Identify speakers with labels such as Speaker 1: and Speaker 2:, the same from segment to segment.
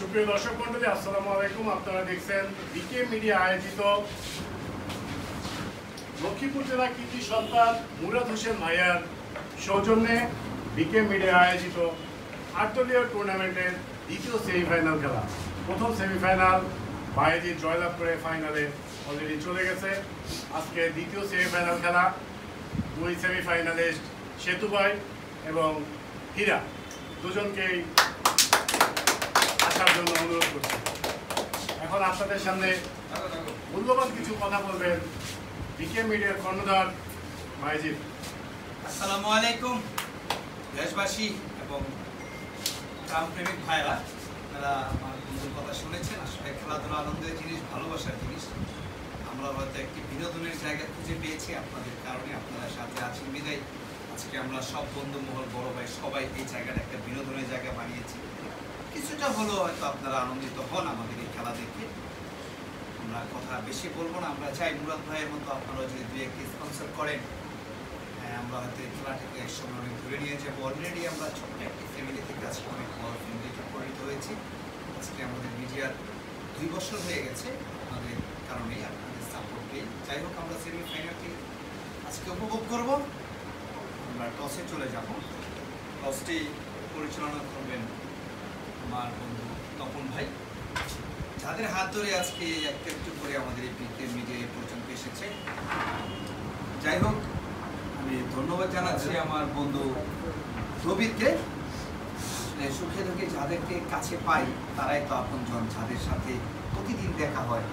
Speaker 1: সুপ্রিয় দর্শক মন্ডলী, আসসালামু আলাইকুম। আপনারা দেখছেন বিকে মিডিয়া আয়োজিত লক্ষ্মীপুর জেলা কৃতি সন্তান মুরাদ হোসেন ভাইয়ার সৌজন্যে বিকে মিডিয়া আয়োজিত ৮ দলীয় টুর্নামেন্টের দ্বিতীয় সেমিফাইনাল খেলা। প্রথম সেমিফাইনাল বায়েজিৎ জয়লাভ করে ফাইনালে অলরেডি চলে গেছে। আজকে দ্বিতীয় সেমিফাইনাল খেলা, দুই সেমিফাইনালিস্ট সেতু ভাই এবং হীরা দুজনকেই আসার জন্য অনুরোধ করছি। এখন আপনাদের সামনে মূল্যবান কিছু কথা বলবেন বিকে মিডিয়ার কর্ণধার বায়েজিৎ।
Speaker 2: আসসালামু আলাইকুম দেশবাসী এবং গ্রামপ্রেমিক ভাইরা, আপনারা আমার বন্ধুর কথা শুনেছেন। আসলে খেলাধুলা আনন্দের জিনিস, ভালোবাসার জিনিস। আমরা হয়তো একটি বিনোদনের জায়গা খুঁজে পেয়েছি আপনাদের কারণে, আপনারা সাথে আছেন বিদায় আজকে আমরা সব বন্ধু মহল, বড় ভাই সবাই এই জায়গাটা একটা বিনোদনের জায়গা বানিয়েছি। কিছুটা হলেও হয়তো আপনারা আনন্দিত হন আমাদের এই খেলা দেখে। আমরা কথা বেশি বলবো না, আমরা চাই মুরাদ ভাইয়ের মতো আপনারা যদি দুই একটি স্পন্সর করেন, আমরা হয়তো এই খেলাটাকে একসময় অনেক ধরে নিয়ে যাবো। অলরেডি আমরা ছোট্ট একটি ফ্যামিলি থেকে আজকে অনেক বড় ফ্যামিলিতে পরিণত হয়েছি। আজকে আমাদের মিডিয়ার 2 বছর হয়ে গেছে আপনাদের কারণেই, আপনাদের সাপোর্ট পেয়ে। যাই হোক, আমরা সেমিফাইনালটি আজকে উপভোগ করব। আমরা টসে চলে যাব। টসটি পরিচালনা করবেন আমার বন্ধু তপন ভাই, যাদের হাত ধরে আজকে একটু একটু করে আমাদের এই বিকে মিডিয়া পর্যন্ত এসেছে। যাই হোক, আমি ধন্যবাদ জানাচ্ছি আমার বন্ধু রবিরকে। সুখে দুঃখে যাদেরকে কাছে পাই তারাই তো আপনজন, যাদের সাথে প্রতিদিন দেখা হয়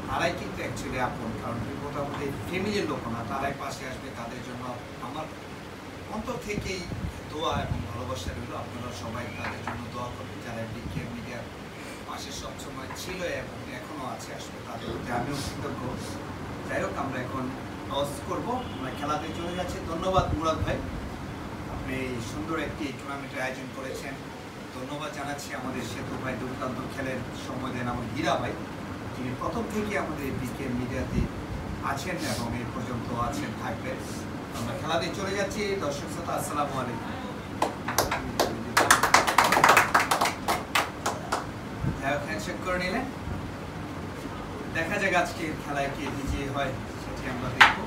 Speaker 2: তারাই কিন্তু অ্যাকচুয়ালি আপন। কারণ বিপদ আমাদের ফ্যামিলির লোক না, তারাই পাশে আসবে। তাদের জন্য আমার অন্তর থেকেই দোয়া এবং ভালোবাসা রইল। আপনারা সবাই তাদের জন্য দোয়া করবেন, যারা বিকে মিডিয়ার পাশে সবসময় ছিল এবং এখনও আছে। আসলে তাদের প্রতি আমিও কৃতজ্ঞ। যাই হোক, আমরা এখন টস করবো, আমরা খেলাতে চলে যাচ্ছি। ধন্যবাদ মুরাদ ভাই, আপনি সুন্দর একটি টুর্নামেন্টের আয়োজন করেছেন। ধন্যবাদ জানাচ্ছি আমাদের সেতু ভাই, দুর্দান্ত খেলেন, সময় দেন। আমার হীরা ভাই, তিনি প্রথম থেকে আমাদের বিকে মিডিয়াতে আছেন এবং এই পর্যন্ত আছেন, থাকবেন। আমরা খেলাতে চলে যাচ্ছি। দর্শক শ্রোতা, আসসালামু আলাইকুম। হ্যান্ডশেক করে নিলেন। দেখা যাক আজকে খেলায় কে বিজয়ী হয়, সেটি আমরা দেখব।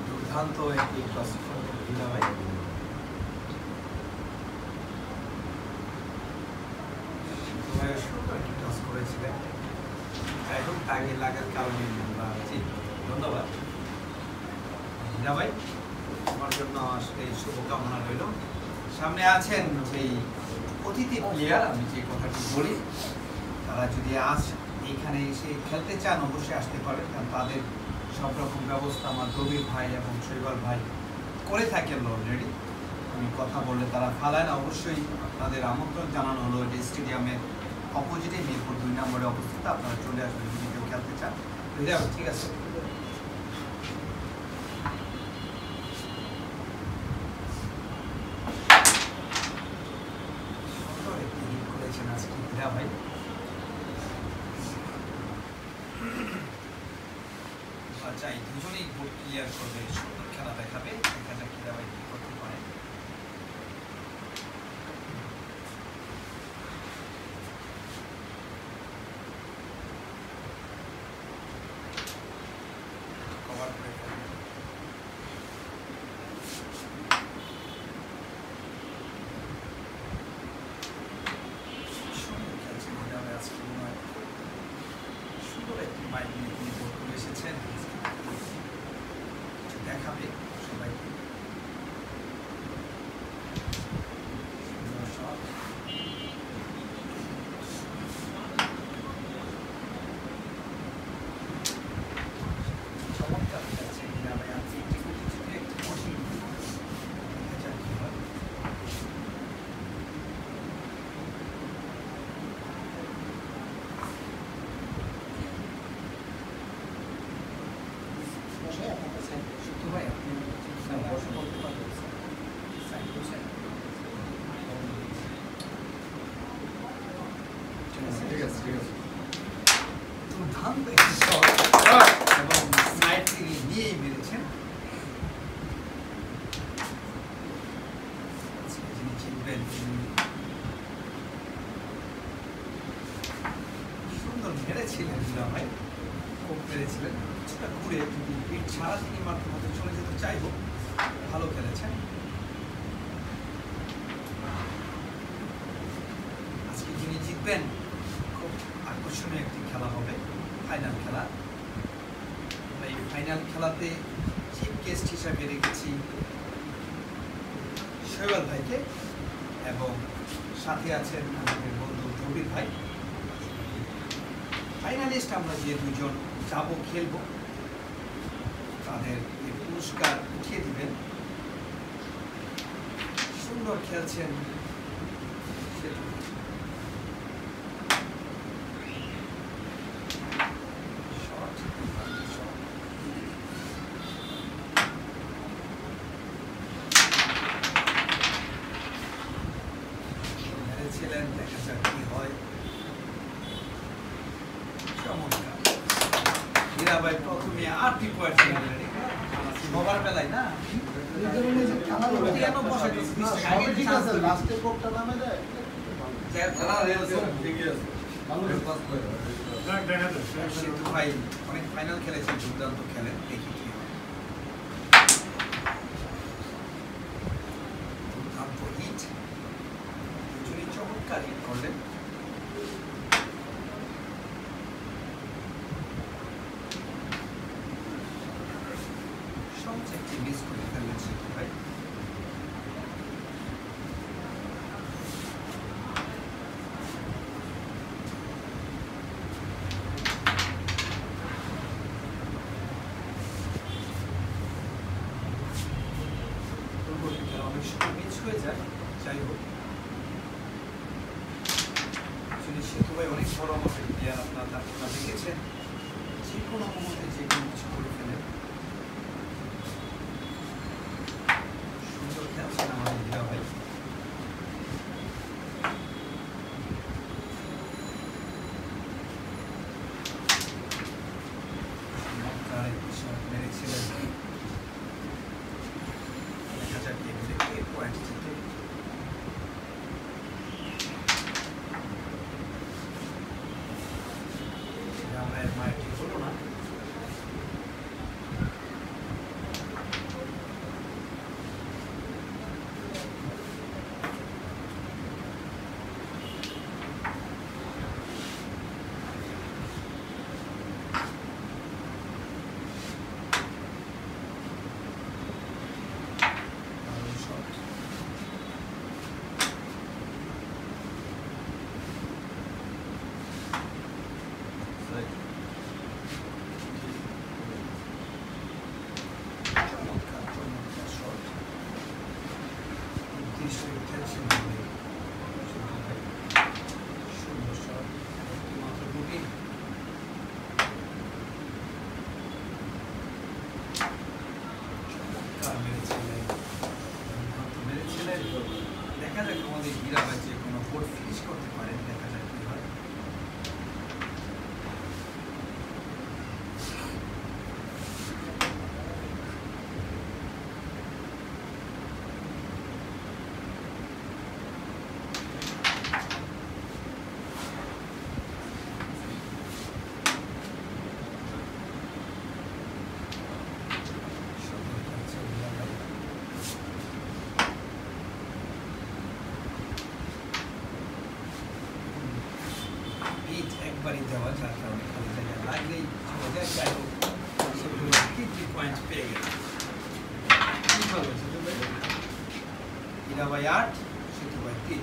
Speaker 2: দুর্দান্ত একটি টস ভাই, টস করেছিলেন। এখন তাকে লাগার কারণে আমরা ধন্যবাদ হীরা ভাই, আমার জন্য আসলে শুভকামনা রইল। সামনে আছেন যেই অতিথি প্লেয়ার, আমি যে কথাটি বলি, তারা যদি এইখানে এসে খেলতে চান অবশ্যই আসতে পারেন, কারণ তাদের সব রকম ব্যবস্থা আমার রবির ভাই এবং শৈবাল ভাই করে থাকেন অলরেডি। আমি কথা বললে তারা ফালায় না। অবশ্যই আপনাদের আমন্ত্রণ জানানো হলো যে স্টেডিয়ামের অপোজিটে মিরপুর 2 নম্বরে অবস্থিত। আপনারা চলে আসবেন যদি কেউ খেলতে চান। ঠিক আছে, করেছেন আজকে হীরা ভাই। চাই দুজনেই গোল ক্লিয়ার করবে, সুন্দর খেলা দেখাবে। দেখা যাক হীরা ভাই কি করতে পারে। কভার করে ফেলবে। সুন্দর খেলছেন হীরা ভাই আজকে, সুন্দর একটি মাইক নিয়ে তিনি গোল করে এসেছেন। দেখাবে সবাইকে। দুর্দান্ত একটি শট এবং সাইড থেকে নিয়েই মেরেছেন। যিনি জিতবেন তিনি সুন্দর মেরেছিলেন দুলা ভাই, খুব মেরেছিলেন, কিছুটা ঘুরে যদি পিঠ ছাড়া তিনি মারতে মতো চলে যেতে চাইব। ভালো খেলেছেন। আজকে যিনি জিতবেন খুব আকর্ষণীয় একটি খেলা হবে, ফাইনাল খেলা। এই ফাইনাল খেলাতে চিফ গেস্ট হিসাবে রেখেছি শৈবাল ভাইকে এবং সাথে আছেন আমাদের বন্ধু কবির ভাই। ফাইনালিস্ট আমরা যে দুজন যাব খেলব তাদের এই পুরস্কার উঠিয়ে দিবেন। সুন্দর খেলছেন মেরেছিলেন, দেখা যাক কি হয়। চমৎকার। হীরা ভাই প্রথমে 8টি পয়েন্ট সবার বেলায় না কেন বসে সেতু ভাই অনেক ফাইনাল খেলেছেন, দুর্দান্ত খেলেন, দেখি কি হয়। দুর্দান্ত হিট, দুজনই চমৎকার হিট করলেন। সবচেয়ে মিস করে ফেললেন সেতু ভাই। অনেক সময় মিস হয়ে যায়, যাই হোক। সেতু ভাই অনেক বড় আমাদের প্লেয়ার, আপনারা দেখেছেন, যে কোনো মুহূর্তে যে কোনো কিছু করে ফেলেন। সুন্দর খেলছেন আমাদের হীরা ভাই। মেরেছিলেন, দেখা যাক কে পয়েন্ট জিতে। রামের মায়েরটি হলো না। দেখা যাক আমাদের হীরা ভাই যে কোনো বোর্ড ফিনিশ করতে পারেন, দেখা যাক কি হয়। একবারই দেওয়া, যার কারণে খালি জায়গায় লাগলেই চলে যায়। যাই হোক, কি পয়েন্ট পেয়ে গেল। হীরা ভাই 8, সেতু ভাই 3।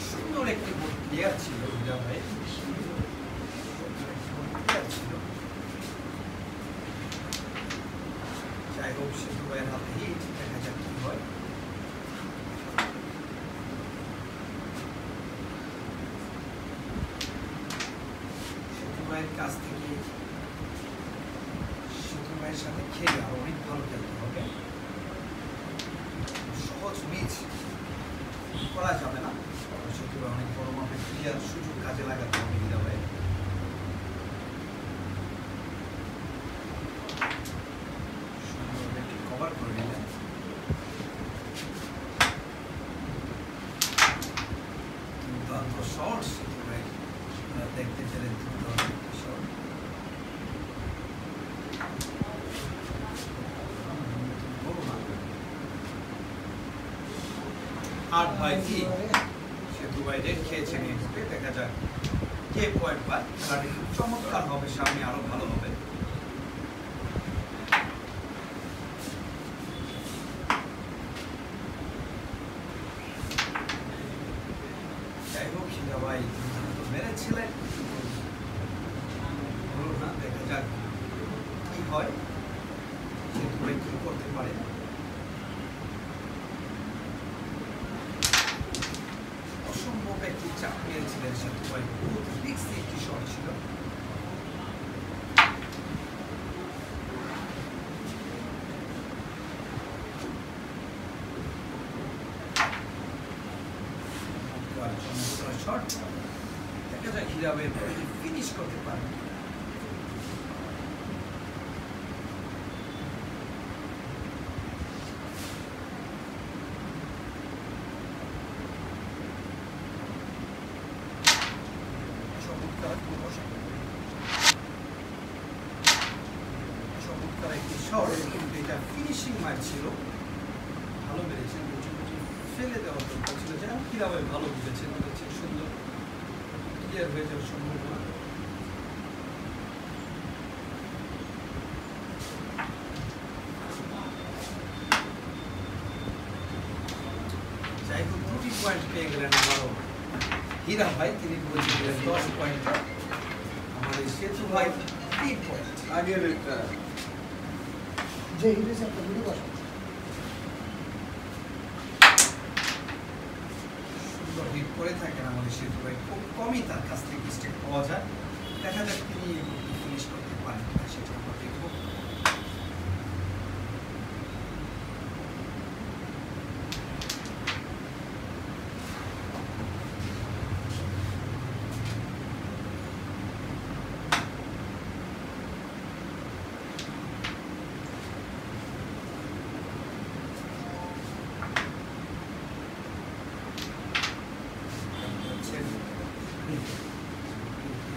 Speaker 2: সুন্দর একটি প্লেয়ার ছিল হীরা ভাই, ছিল। যাই হোক, সেতু ভাইয়ের হাতে হিট, দেখা যাক কি হয়। ভাইয়ের কাছ থেকে সেতু ভাইয়ের সাথে খেলে আরো অনেক ভালো খেলতে হবে। সহজ মিস করা যাবে না, সেতু ভাই অনেক বড় মাপের ক্লিয়ার সুযোগ কাজে লাগাতে হবে হীরা ভাই। সুন্দরভাবে কভার করে নিলেন। শর্ট সেতু ভাই দেখতে পেলেন, শর্ট আট বাই তিন সেতু ভাই রেড খেয়েছেন। দেখা যাক কে পয়েন্ট পায়। খেলাটি খুব চমৎকার হবে, সামনে আরো ভালো হবে। যাই হোক হীরা ভাই মেরেছিলেন, না দেখা যাক কি হয়, সেতু ভাই কি করতে পারে। অসম্ভব একটি চাপ নিয়েছিলেন সেতু ভাই, বহুত রিস্কি একটি শট ছিল। শট দেখা যায় হীরা ভাই ফিনিশ করতে পারে। চমৎকার একটি শট, কিন্তু এটা ফিনিশিং ম্যাচ ছিল, ভালো মেরেছেন। ফেলে দেওয়ার দরকার ছিল, যেন হীরা ভাই ভালো বুঝেছেন, সুন্দর ক্লিয়ার হয়ে যাওয়ার সম্ভাবনা। যাই হোক 2টি পয়েন্ট পেয়ে গেলেন আবারও হীরা ভাই, তিনি বলছেন 10 পয়েন্ট, আমাদের সেতু ভাই 3 পয়েন্ট।
Speaker 3: আগের যে হিটেছে একটা ভিডিও বসা
Speaker 2: সুন্দর হিট করে থাকেন আমাদের সেতু ভাই, খুব কমই তার কাছ থেকে মিস্টেক পাওয়া যায়। দেখা যাক তিনি ফিনিশ করতে পারেন কিনা, সেটা আমরা দেখবো।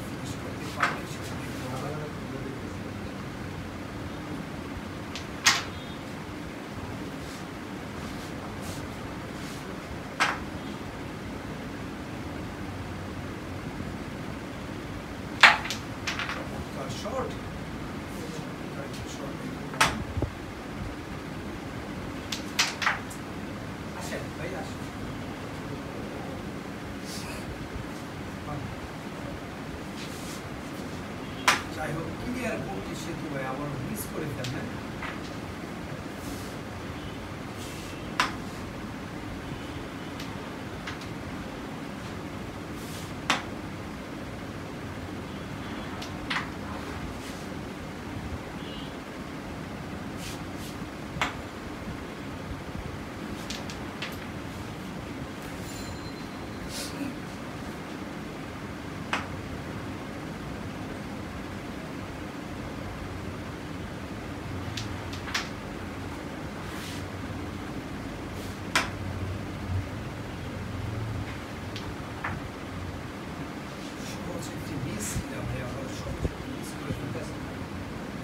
Speaker 2: ফিনিশ করতে পারেন সেটা দেখতে হবে। শর্ট আসেন ভাই, আসেন। যাই হোক ক্লিয়ার করতে সেতু ভাই আবার মিস করে ফেললেন।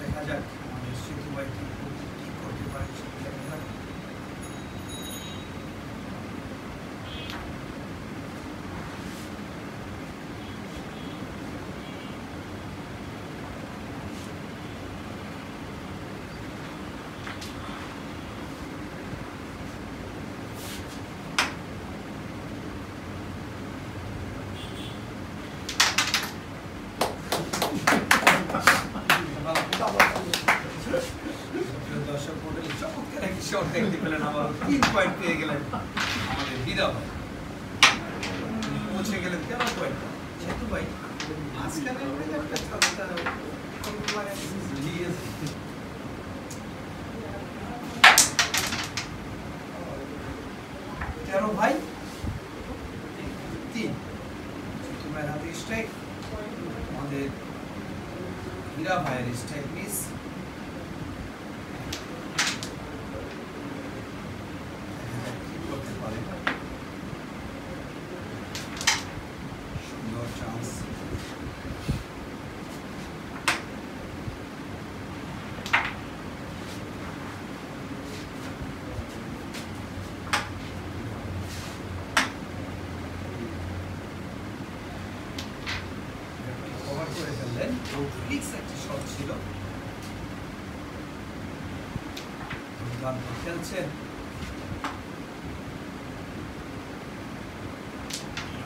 Speaker 2: দেখা যাক আমাদের সেতু ভাই কি করতে পারে সেটা দেখা যাক। দর্শক মন্ডলী চমৎকার একটি শট দেখতে পেলেন, আবার 3 পয়েন্ট পেয়ে গেলেন আমাদের হীরা ভাই, পৌঁছে গেলেন 13 পয়েন্ট। সেতু ভাই মাঝখানে একটা চালটা লাগাই ঝুলিয়ে গেছে। তেরো ভাই 3 তোমার হাতে স্ট্রাইক, আমাদের হীরা ভাইয়ের স্ট্রাইক মিস। কি করতে পারে, সুন্দর চান্স। করে ফেললেন, ফিক্স একটা শট ছিল। দুর্দান্ত খেলছেন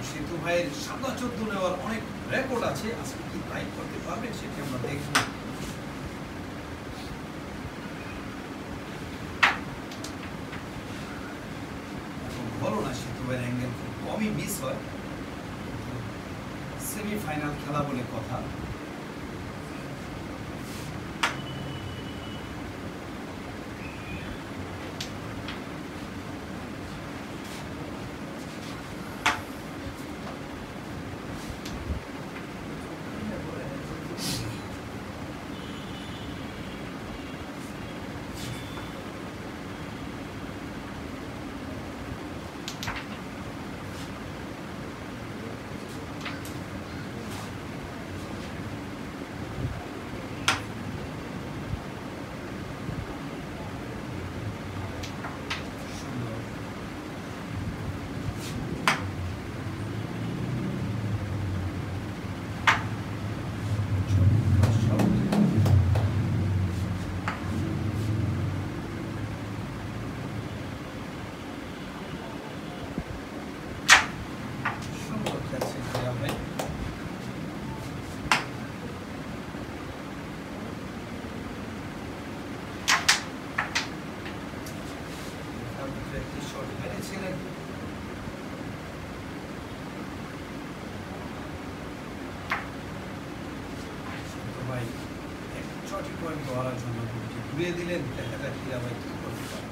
Speaker 2: সেতু ভাইয়ের 14 নেওয়ার অনেক রেকর্ড আছে, আজকে কি টাইপ করতে পারবেন সেটি আমরা দেখব। বলো না সেতু ভাইয়ের অ্যাঙ্গেল খুব কমই মিস হয়, সেমিফাইনাল খেলা বলে কথা। সঠিক পয়েন্ট ধরার জন্য ঘুরিয়ে দিলেন, দেখা যাক হীরা ভাই কি করতে পারে।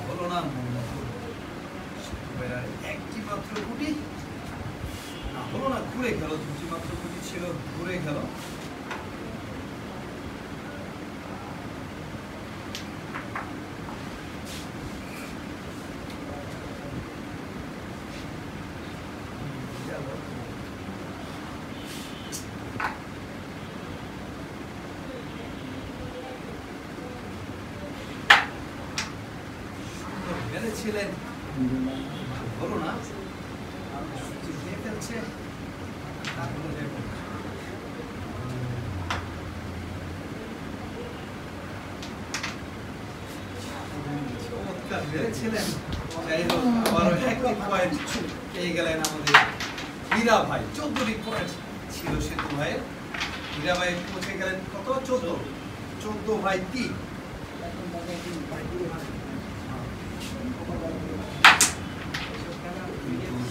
Speaker 2: হলো না, একটি মাত্র গুটি না, হলো না, ঘুরে গেল। দুটি মাত্র গুটি ছিল, ঘুরে গেল। ছিলেন বলো না, ফেলছে ছিলেন। যাই হোক, আবারও একটি পয়েন্ট পেয়ে গেলেন আমাদের হীরা ভাই। 14টি পয়েন্ট ছিল সেতু ভাইয়ের, হীরা ভাই পৌঁছে গেলেন কত? 14 ভাই 3।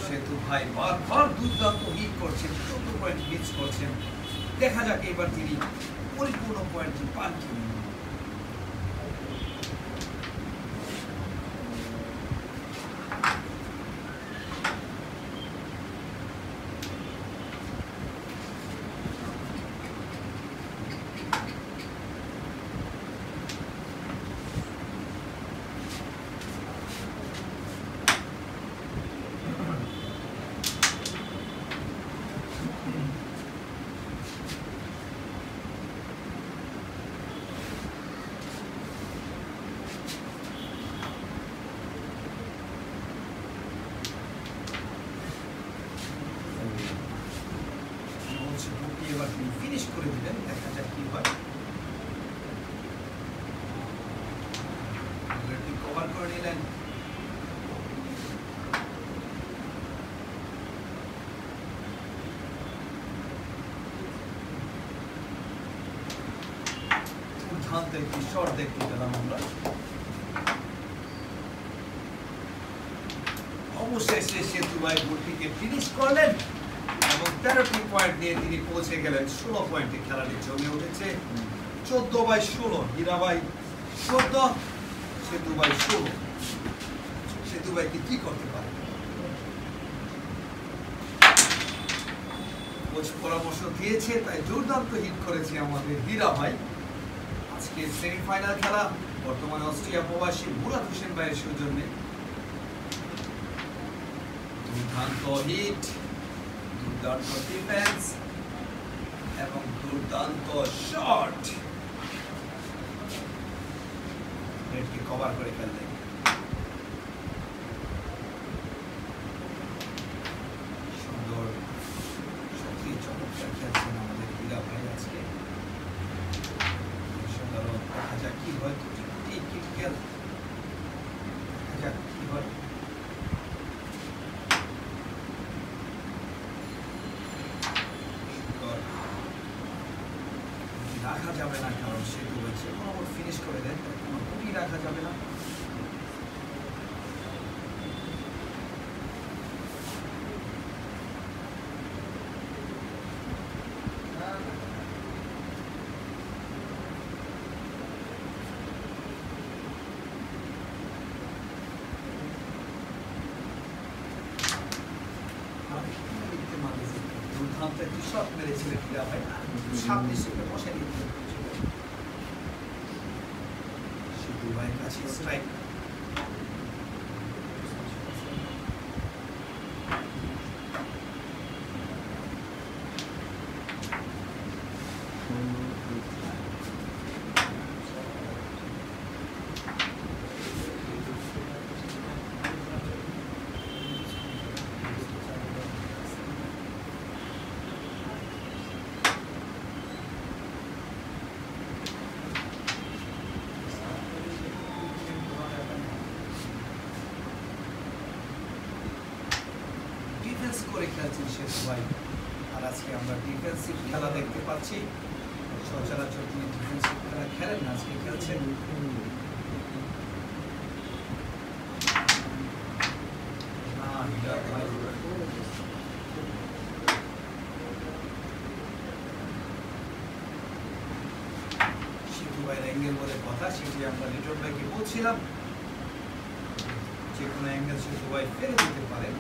Speaker 2: সেতু ভাই বারবার দুর্দান্ত হিট করছেন, 14 পয়েন্ট মিস করছেন। দেখা যাক এবার তিনি পরিপূর্ণ পয়েন্টটি পান কিনা। এবার তিনি ফিনিশ করে দিলেন, দেখা যাক কি হয়। কভার করে নিলেন। দুর্দান্ত একটি শট দেখতে পেলাম আমরা। অবশেষে সেতু ভাই গোলটিকে ফিনিশ করলেন এবং 13টি পয়েন্ট নিয়ে তিনি পৌঁছে গেলেন 16 পয়েন্টে। খেলাটি জমে উঠেছে 14/16। হীরা ভাই 14, সেতু ভাই 16। সেতু ভাইকে কি করতে পারে? কোচ পরামর্শ দিয়েছে, তাই দুর্দান্ত হিট করেছে আমাদের হীরা ভাই। আজকে সেমিফাইনাল খেলা বর্তমানে অস্ট্রিয়া প্রবাসী মুরাদ হোসেন ভাইয়ের সৌজন্যে। দুর্দান্ত হিট, দুর্দান্ত ডিফেন্স এবং দুর্দান্ত শট নেটকে কভার করে ফেললেন। সুন্দর, সত্যি চমৎকার খেলছেন আমাদের হীরা ভাই আজকে। সাধারণ দেখা যাক কি হয়, ক্রিটিক্যাল দেখা যাক কি হয়। রাখা যাবে না, কারণ সেতু হয়েছে কোনো ফিনিশ করে দেন, কোনো গুটি রাখা যাবে না। দুর্দান্ত একটি শট মেরেছিলেন হীরা ভাই, সামনে সেটা বসাই দিতে সেতু ভাইয়ের কাছে স্ট্রাইক। করে খেলছেন সেতু ভাই, আর আজকে আমরা ডিফেন্সিভ খেলা দেখতে পাচ্ছি। সচরাচর তিনি ডিফেন্সিভ খেলা খেলেন না, আজকে খেলছেন। সেতু ভাইয়ের অ্যাঙ্গেল বলে কথা, সেটি আমরা লিটন ভাইকে বলছিলাম, যে কোনো অ্যাঙ্গেল সেতু ভাই ফেলে দিতে পারেন।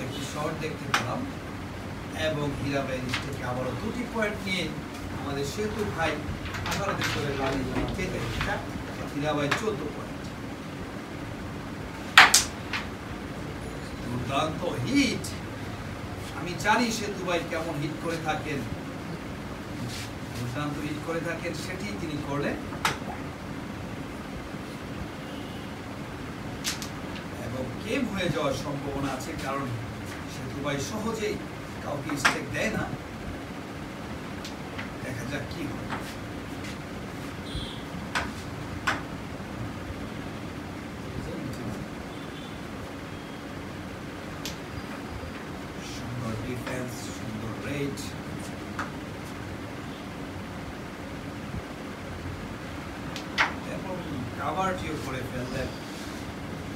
Speaker 2: একটি শট দেখতে পেলাম এবং হীরা ভাই থেকে আবারও 2টি পয়েন্ট নিয়ে আমাদের সেতু ভাই 18 করে হীরা ভাই 14 পয়েন্ট। দুর্দান্ত হিট, আমি জানি সেতু ভাই কেমন হিট করে থাকেন, দুর্দান্ত হিট করে থাকেন, সেটি তিনি করলেন এবং গেম হয়ে যাওয়ার সম্ভাবনা আছে, কারণ সেতু ভাই সহজেই কাউকে স্টেক দেয় না। দেখা যাক কি হয়। সুন্দর ডিফেন্স, সুন্দর রেড, এবং কাভারটিও করে ফেললেন।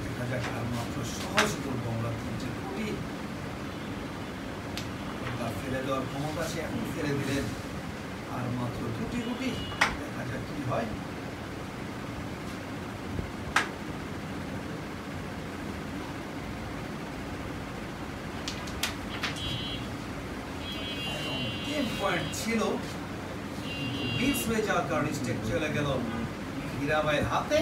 Speaker 2: দেখা যাক আর মাত্র সহজ করবো আমরা 3টে গুটি ফেলে দেওয়ার ক্ষমতা আছে, এখন ফেলে দিলেন। আর মাত্র 2টি গুটি, দেখা যাক কি হয়। পয়েন্ট ছিল মিস হয়ে যাওয়ার কারণে স্টেক চলে গেল হীরা ভাইয়ের হাতে।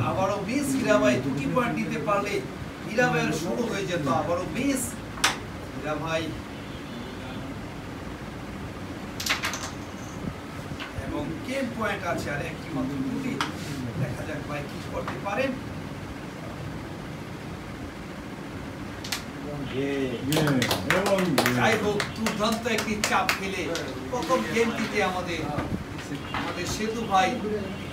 Speaker 2: আবারও মিস, হীরা ভাই 2টি পয়েন্ট নিতে পারলে হীরা ভাইয়ের শুরু হয়ে যেত। আবারও মিস, হীরা ভাই এবং গেম পয়েন্ট আছে আর একটি মাত্র গুটি। দেখা যাক ভাই কি করতে পারেন। যাই হোক, দুর্দান্ত একটি চাপ ফেলে প্রথম গেমটিতে আমাদের সেতু ভাই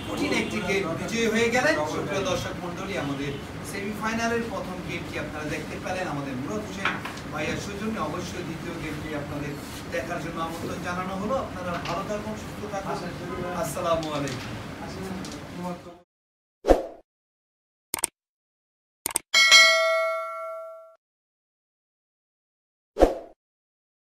Speaker 2: কঠিন একটি গেম বিজয়ী হয়ে গেলেন। সুপ্রিয় দর্শক মন্ডলী, আমাদের সেমিফাইনালের প্রথম গেমটি আপনারা দেখতে পেলেন আমাদের মুরাদ হোসেন ভাইয়ার সৌজন্যে। অবশ্যই দ্বিতীয় গেমটি আপনাদের দেখার জন্য আমন্ত্রণ জানানো হলো। আপনারা ভালো থাকুন, সুস্থ থাকুন। আসসালামু আলাইকুম।